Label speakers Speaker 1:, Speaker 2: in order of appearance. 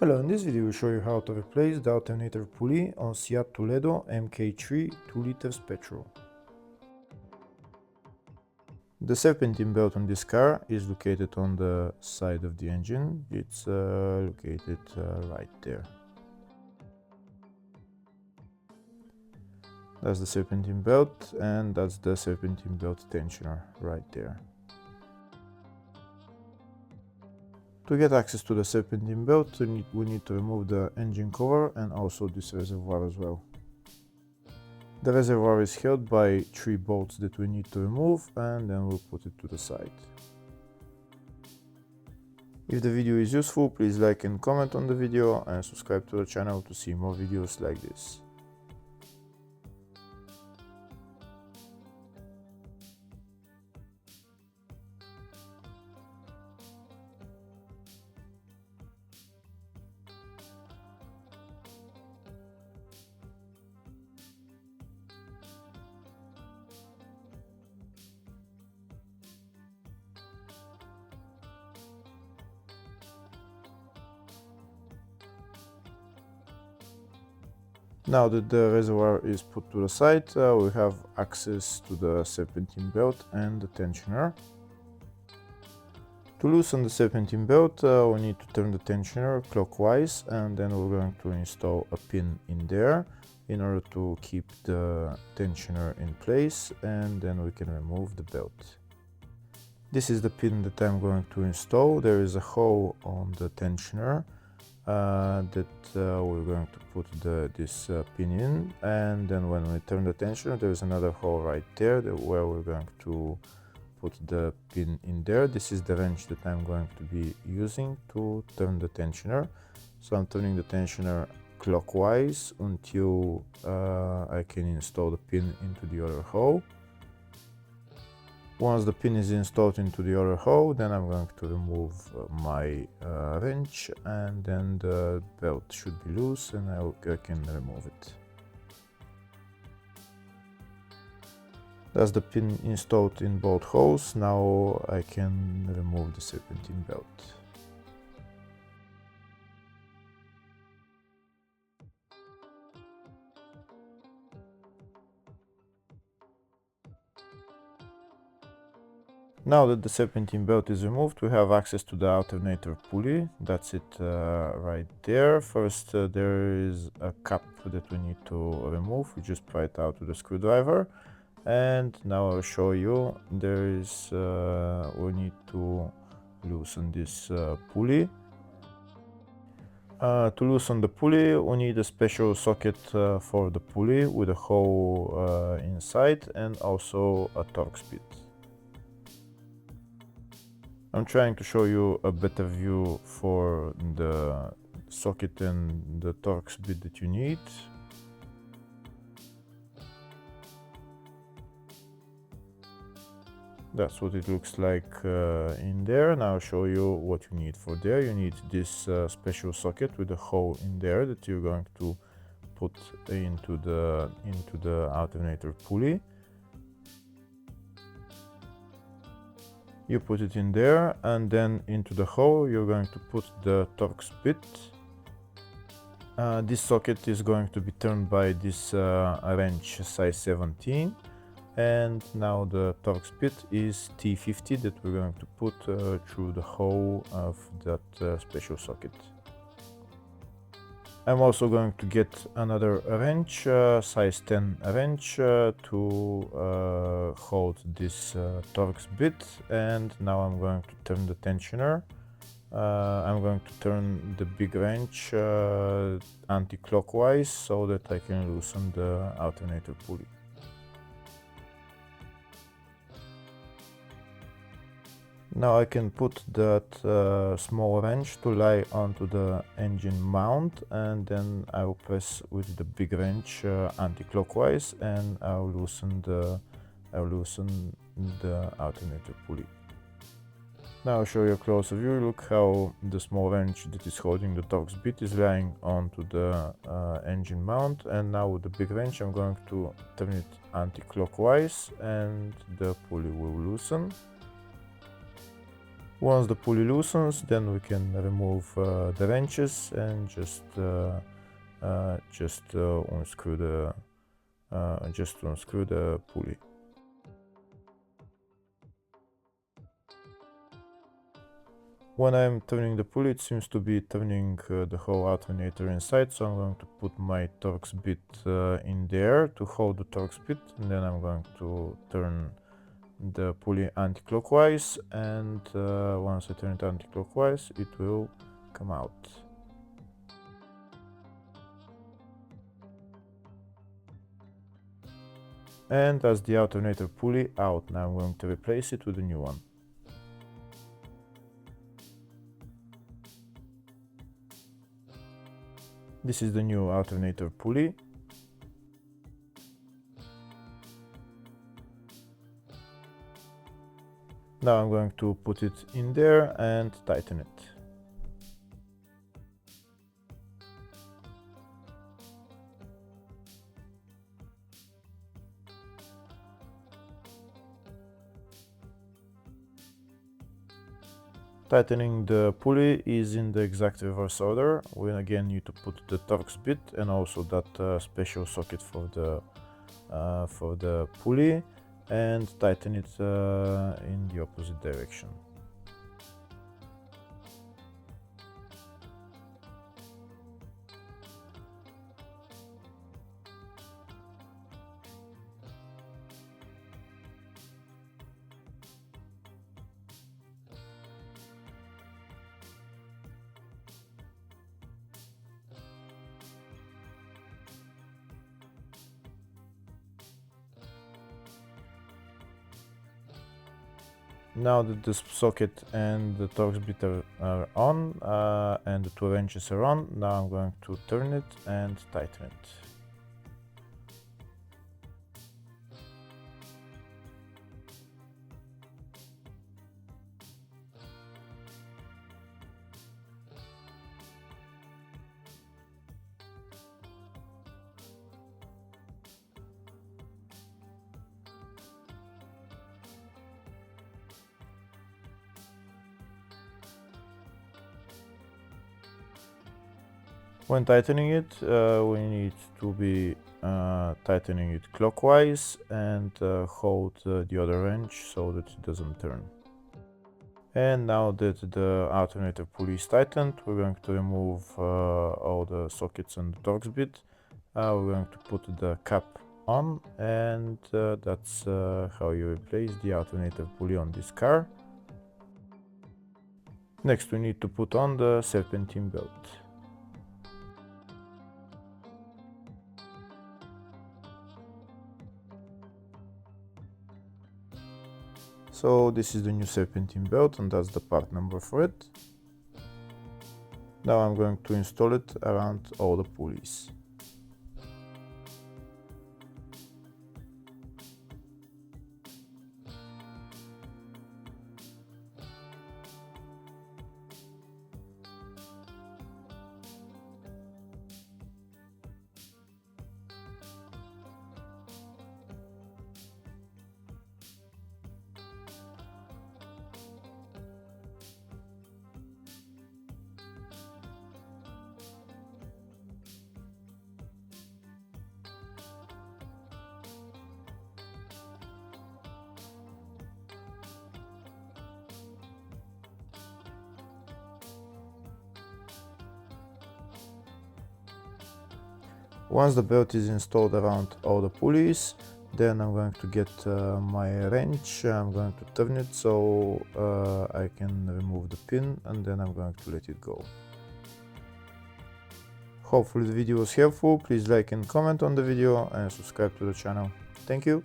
Speaker 1: Hello, in this video we'll show you how to replace the alternator pulley on Seat Toledo MK3 2 liters petrol. The serpentine belt on this car is located on the side of the engine. It's located right there. That's the serpentine belt, and that's the serpentine belt tensioner right there. To get access to the serpentine belt, we need to remove the engine cover and also this reservoir as well. The reservoir is held by 3 bolts that we need to remove, and then we'll put it to the side. If the video is useful, please like and comment on the video and subscribe to the channel to see more videos like this. Now that the reservoir is put to the side, we have access to the serpentine belt and the tensioner. To loosen the serpentine belt, we need to turn the tensioner clockwise, and then we're going to install a pin in there in order to keep the tensioner in place, and then we can remove the belt. This is the pin that I'm going to install. There is a hole on the tensioner that we're going to put this pin in, and then when we turn the tensioner, there is another hole right there where we're going to put the pin in there. This is the wrench that I'm going to be using to turn the tensioner. So I'm turning the tensioner clockwise until I can install the pin into the other hole. Once the pin is installed into the other hole, then I'm going to remove my wrench, and then the belt should be loose and I can remove it. That's the pin installed in both holes. Now I can remove the serpentine belt. Now that the serpentine belt is removed, we have access to the alternator pulley. That's it right there. First, there is a cap that we need to remove. We just pry it out with a screwdriver. And now I'll show you. We need to loosen this pulley. To loosen the pulley, we need a special socket for the pulley with a hole inside, and also a Torx bit. I'm trying to show you a better view for the socket and the Torx bit that you need. That's what it looks like in there. Now I'll show you what you need for there. You need this special socket with a hole in there that you're going to put into the alternator pulley. You put it in there, and then into the hole you're going to put the Torx bit. This socket is going to be turned by this wrench size 17, and now the Torx bit is T50 that we're going to put through the hole of that special socket. I'm also going to get another wrench, size 10 wrench, to hold this Torx bit, and now I'm going to turn the tensioner. I'm going to turn the big wrench anti-clockwise so that I can loosen the alternator pulley. Now I can put that small wrench to lie onto the engine mount, and then I will press with the big wrench anti-clockwise, and I'll loosen the alternator pulley. Now I'll show you a closer view. Look how the small wrench that is holding the Torx bit is lying onto the engine mount, and now with the big wrench I'm going to turn it anti-clockwise and the pulley will loosen. Once the pulley loosens, then we can remove the wrenches and just unscrew the pulley. When I'm turning the pulley, it seems to be turning the whole alternator inside, so I'm going to put my Torx bit in there to hold the Torx bit, and then I'm going to turn the pulley anti-clockwise, and once I turn it anti-clockwise, it will come out. And that's the alternator pulley out. Now I'm going to replace it with a new one. This is the new alternator pulley. Now I'm going to put it in there and tighten it. Tightening the pulley is in the exact reverse order. We again need to put the Torx bit and also that special socket for the pulley, and tighten it in the opposite direction. Now that the socket and the Torx bit are on and the two wrenches are on, now I'm going to turn it and tighten it. When tightening it, we need to be tightening it clockwise and hold the other wrench so that it doesn't turn. And now that the alternator pulley is tightened, we're going to remove all the sockets and the Torx bit. We're going to put the cap on, and that's how you replace the alternator pulley on this car. Next, we need to put on the serpentine belt. So this is the new serpentine belt, and that's the part number for it. Now I'm going to install it around all the pulleys. Once the belt is installed around all the pulleys, then I'm going to get my wrench. I'm going to turn it so I can remove the pin, and then I'm going to let it go. Hopefully the video was helpful. Please like and comment on the video and subscribe to the channel. Thank you.